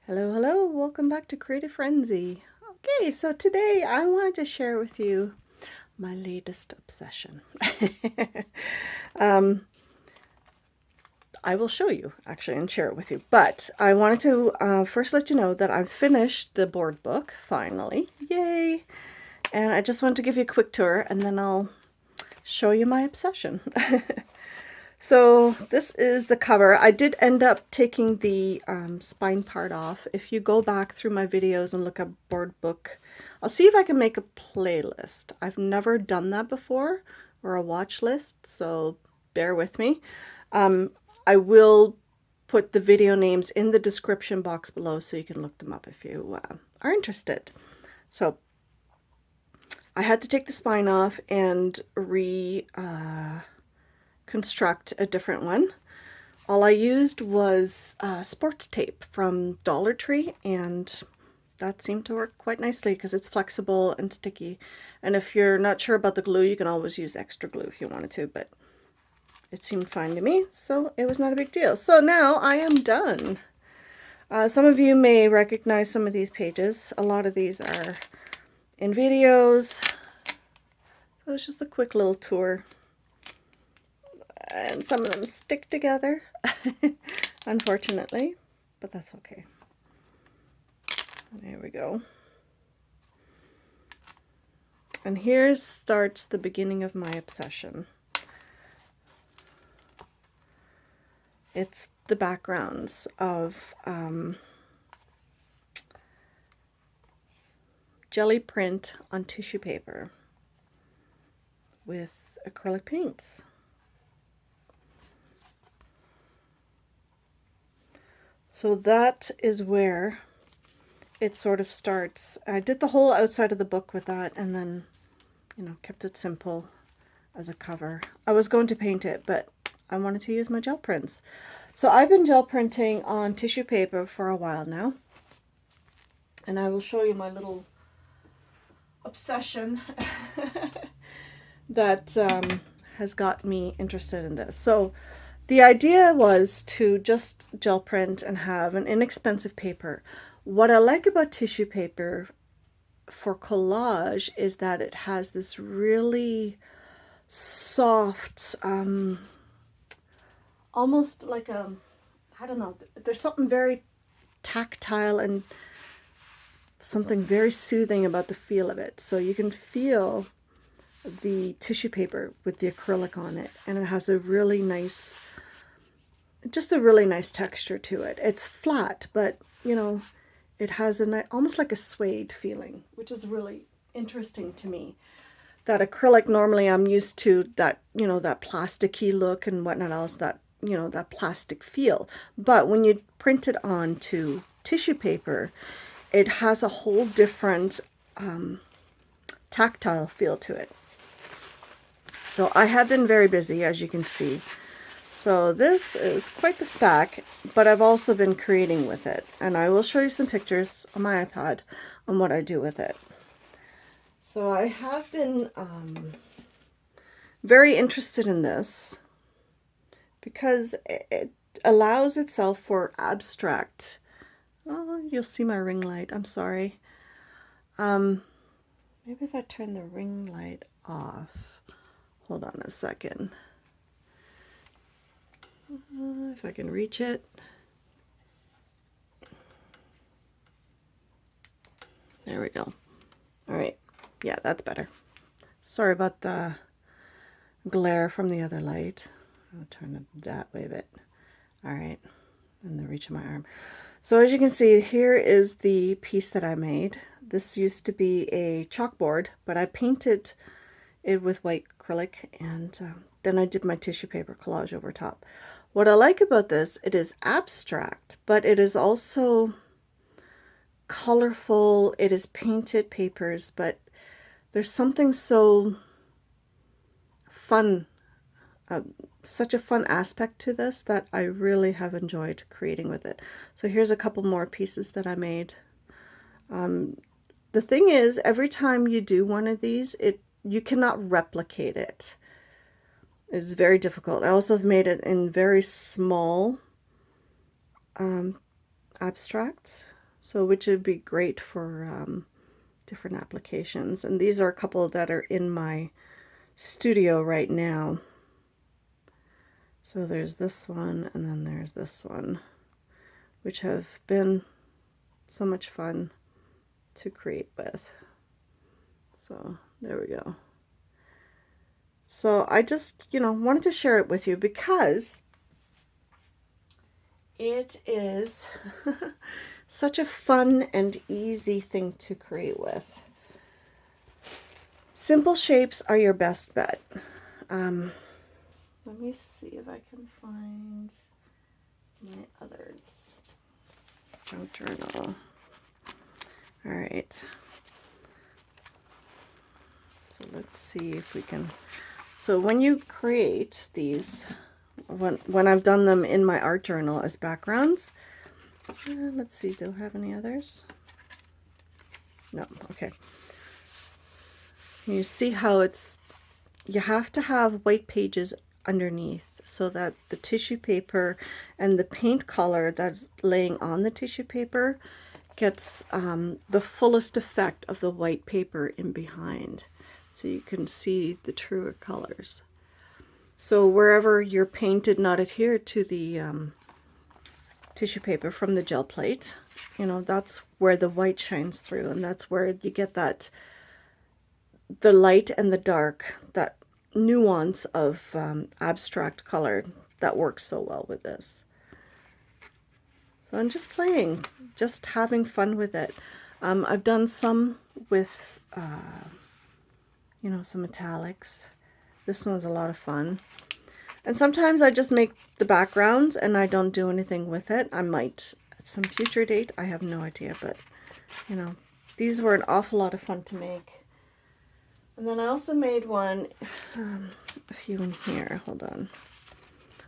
Hello, hello, welcome back to Creative Frenzy. Okay, so today I wanted to share with you my latest obsession. um, I will show you actually and share it with you, but I wanted to first let you know that I've finished the board book finally. Yay! And I just wanted to give you a quick tour and then I'll show you my obsession. So this is the cover. I did end up taking the spine part off. If you go back through my videos and look at board book, I'll see if I can make a playlist. I've never done that before, or a watch list, so bear with me. I will put the video names in the description box below so you can look them up if you are interested. So I had to take the spine off and construct a different one. All I used was sports tape from Dollar Tree, and that seemed to work quite nicely because it's flexible and sticky. And if you're not sure about the glue, you can always use extra glue if you wanted to, but it seemed fine to me, so it was not a big deal. So now I am done. Some of you may recognize some of these pages. A lot of these are in videos. So it's just a quick little tour. And some of them stick together, unfortunately, but that's okay. There we go. And here starts the beginning of my obsession. It's the backgrounds of jelly print on tissue paper with acrylic paints. So that is where it sort of starts. I did the whole outside of the book with that and then, kept it simple as a cover. I was going to paint it, but I wanted to use my gel prints. So I've been gel printing on tissue paper for a while now. And I will show you my little obsession that has got me interested in this. So the idea was to just gel print and have an inexpensive paper. What I like about tissue paper for collage is that it has this really soft, almost like I don't know, there's something very tactile and something very soothing about the feel of it. So you can feel the tissue paper with the acrylic on it, and it has a really nice, just a really nice texture to it. It's flat, but it has almost like a suede feeling, which is really interesting to me. That acrylic, normally I'm used to that, that plasticky look and whatnot else, that, that plastic feel. But when you print it onto tissue paper, it has a whole different tactile feel to it. So I have been very busy, as you can see. So this is quite the stack, but I've also been creating with it. And I will show you some pictures on my iPad on what I do with it. So I have been very interested in this because it allows itself for abstract. Oh, you'll see my ring light. I'm sorry. Maybe if I turn the ring light off. Hold on a second. If I can reach it. There we go. All right. Yeah, that's better. Sorry about the glare from the other light. I'll turn it that way a bit. All right. And the reach of my arm. So as you can see, here is the piece that I made. This used to be a chalkboard, but I painted it with white acrylic, and then I did my tissue paper collage over top. What I like about this, it is abstract, but it is also colorful. It is painted papers, but there's something so fun, such a fun aspect to this that I really have enjoyed creating with it. So here's a couple more pieces that I made. The thing is, every time you do one of these, you cannot replicate it. It's very difficult. I also have made it in very small abstracts. So which would be great for different applications. And these are a couple that are in my studio right now. So there's this one, and then there's this one, which have been so much fun to create with. So there we go. So I just, wanted to share it with you because it is such a fun and easy thing to create with. Simple shapes are your best bet. Let me see if I can find my other junk journal. All right. So let's see if we can. So when you create these, when I've done them in my art journal as backgrounds, let's see, do I have any others? No, okay. You see how you have to have white pages underneath so that the tissue paper and the paint color that's laying on the tissue paper gets the fullest effect of the white paper in behind, so you can see the truer colors. So wherever your paint did not adhere to the tissue paper from the gel plate, that's where the white shines through, and that's where you get that, the light and the dark, that nuance of abstract color that works so well with this. So I'm just playing, just having fun with it. I've done some with, some metallics. This one's a lot of fun. And sometimes I just make the backgrounds and I don't do anything with it. I might at some future date, I have no idea, but these were an awful lot of fun to make. And then I also made one, a few in here, hold on.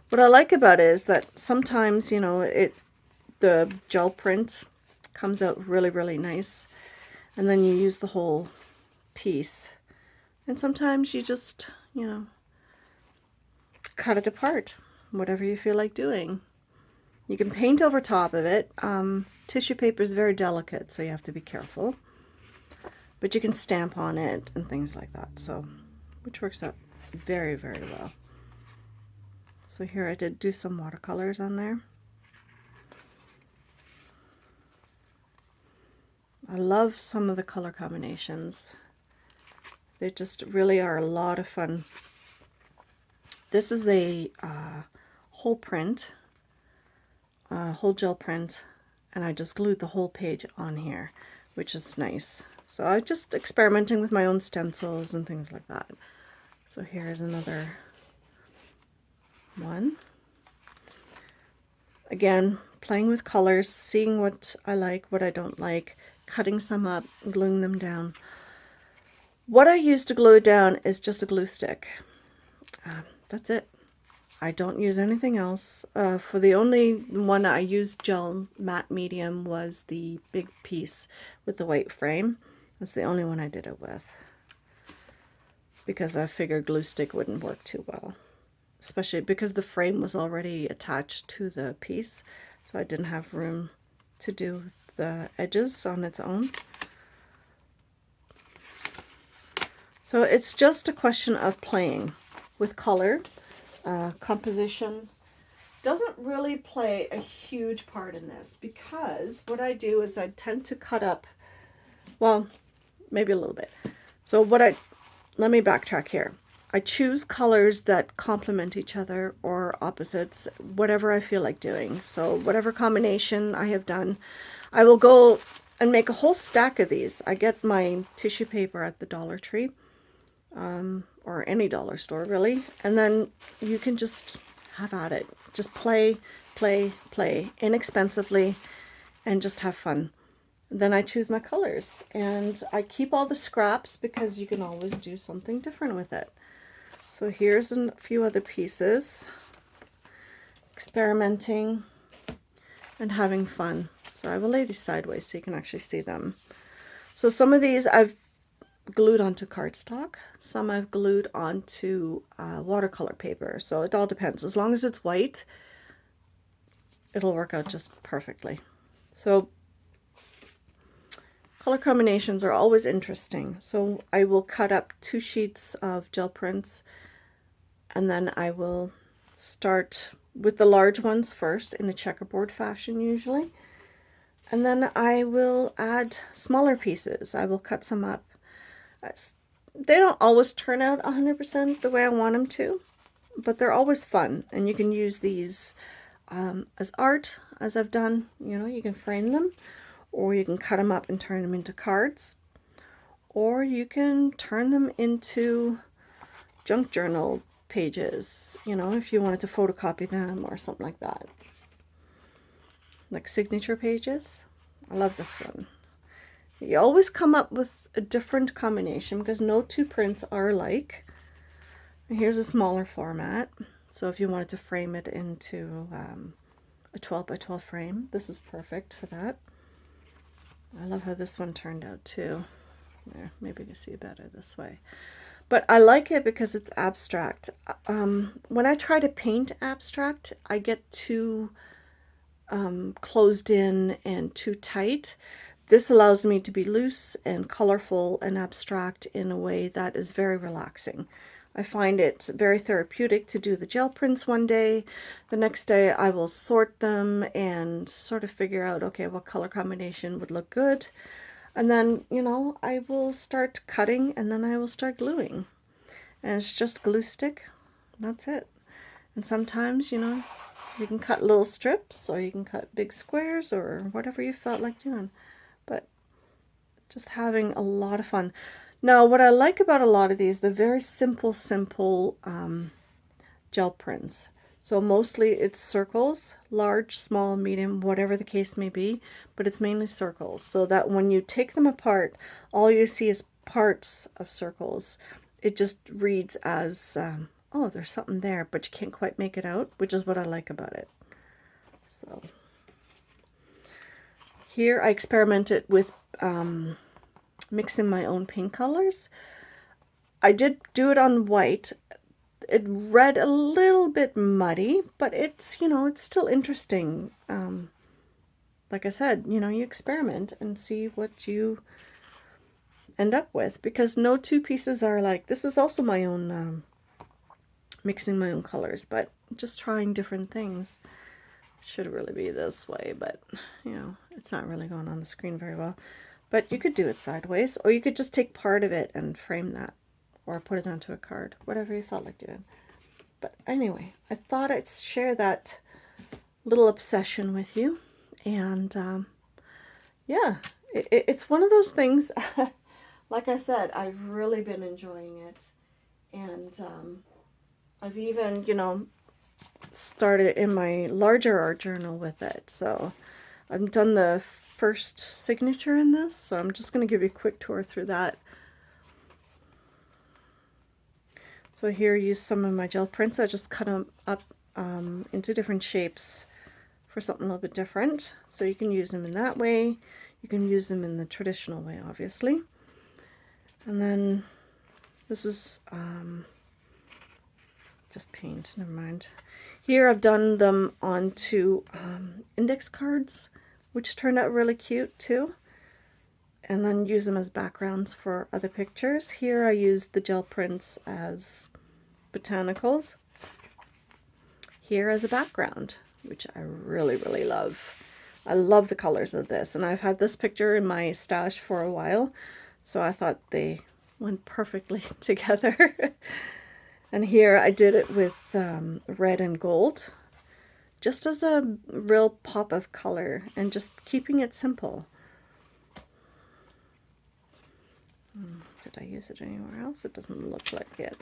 What I like about it is that sometimes, the gel print comes out really, really nice. And then you use the whole piece. And sometimes you just, cut it apart, whatever you feel like doing. You can paint over top of it. Tissue paper is very delicate, so you have to be careful. But you can stamp on it and things like that, so which works out very, very well. So here I did do some watercolors on there. I love some of the color combinations. They just really are a lot of fun. This is a whole print, whole gel print, and I just glued the whole page on here, which is nice. So I'm just experimenting with my own stencils and things like that. So here's another one. Again, playing with colors, seeing what I like, what I don't like, cutting some up, gluing them down. What I use to glue it down is just a glue stick. That's it. I don't use anything else. For the only one I used gel matte medium was the big piece with the white frame. That's the only one I did it with, because I figured glue stick wouldn't work too well, especially because the frame was already attached to the piece, so I didn't have room to do the edges on its own. So it's just a question of playing with color. Composition doesn't really play a huge part in this, because what I do is I tend to cut up, well, maybe a little bit. So let me backtrack here. I choose colors that complement each other or opposites, whatever I feel like doing. So whatever combination I have done, I will go and make a whole stack of these. I get my tissue paper at the Dollar Tree, or any dollar store really, and then you can just have at it. Just play inexpensively and just have fun. Then I choose my colors, and I keep all the scraps because you can always do something different with it. So here's a few other pieces, experimenting and having fun. So I will lay these sideways so you can actually see them. So some of these I've glued onto cardstock, some I've glued onto watercolor paper. So it all depends. As long as it's white, it'll work out just perfectly. So color combinations are always interesting. So I will cut up 2 sheets of gel prints, and then I will start with the large ones first in a checkerboard fashion usually. And then I will add smaller pieces. I will cut some up. They don't always turn out 100% the way I want them to, but they're always fun. And you can use these as art, as I've done. You know, you can frame them, or you can cut them up and turn them into cards, or you can turn them into junk journal pages, you know, if you wanted to photocopy them or something like that. Like signature pages. I love this one. You always come up with a different combination because no 2 prints are alike. And here's a smaller format. So if you wanted to frame it into a 12 by 12 frame, this is perfect for that. I love how this one turned out too. There, maybe you see it better this way. But I like it because it's abstract. When I try to paint abstract, I get too closed in and too tight. This allows me to be loose and colorful and abstract in a way that is very relaxing. I find it very therapeutic to do the gel prints one day. The next day I will sort them and sort of figure out, okay, what color combination would look good. And then, you know, I will start cutting and then I will start gluing. And it's just glue stick. That's it. And sometimes, you know, you can cut little strips or you can cut big squares or whatever you felt like doing. But just having a lot of fun. Now, what I like about a lot of these, they're very simple gel prints. So mostly it's circles, large, small, medium, whatever the case may be, but it's mainly circles. So that when you take them apart, all you see is parts of circles. It just reads as, oh, there's something there, but you can't quite make it out, which is what I like about it. So here I experimented with mixing my own paint colors. I did do it on white. It read a little bit muddy, but it's, you know, it's still interesting. Like I said, you know, you experiment and see what you end up with, because no 2 pieces are like, this is also my own mixing my own colors, but just trying different things. Should really be this way, but you know, it's not really going on the screen very well. But you could do it sideways, or you could just take part of it and frame that, or put it onto a card, whatever you felt like doing. But anyway, I thought I'd share that little obsession with you. And yeah, it's one of those things, like I said, I've really been enjoying it. And I've even, you know, started in my larger art journal with it. So I've done the first signature in this, so I'm just going to give you a quick tour through that. So here I use some of my gel prints. I just cut them up into different shapes for something a little bit different. So you can use them in that way. You can use them in the traditional way, obviously. And then this is just paint, never mind. Here I've done them onto index cards, which turned out really cute too. And then use them as backgrounds for other pictures. Here I used the gel prints as botanicals. Here as a background, which I really, really love. I love the colors of this, and I've had this picture in my stash for a while, so I thought they went perfectly together. And here I did it with red and gold, just as a real pop of color and just keeping it simple. Did I use it anywhere else? It doesn't look like it.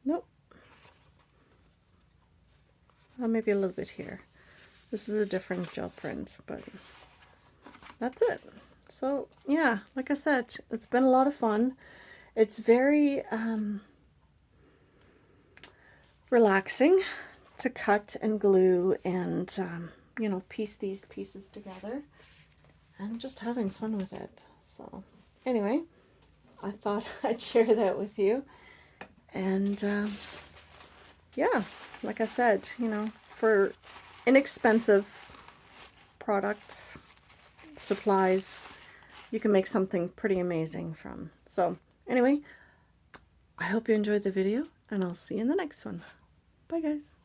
Nope. Oh, maybe a little bit here. This is a different gel print, but that's it. So yeah, like I said, it's been a lot of fun. It's very relaxing to cut and glue and you know, piece these pieces together. I'm just having fun with it. So anyway, I thought I'd share that with you. And yeah, like I said, you know, for inexpensive products, supplies, you can make something pretty amazing from. So anyway, I hope you enjoyed the video, and I'll see you in the next one. Bye guys.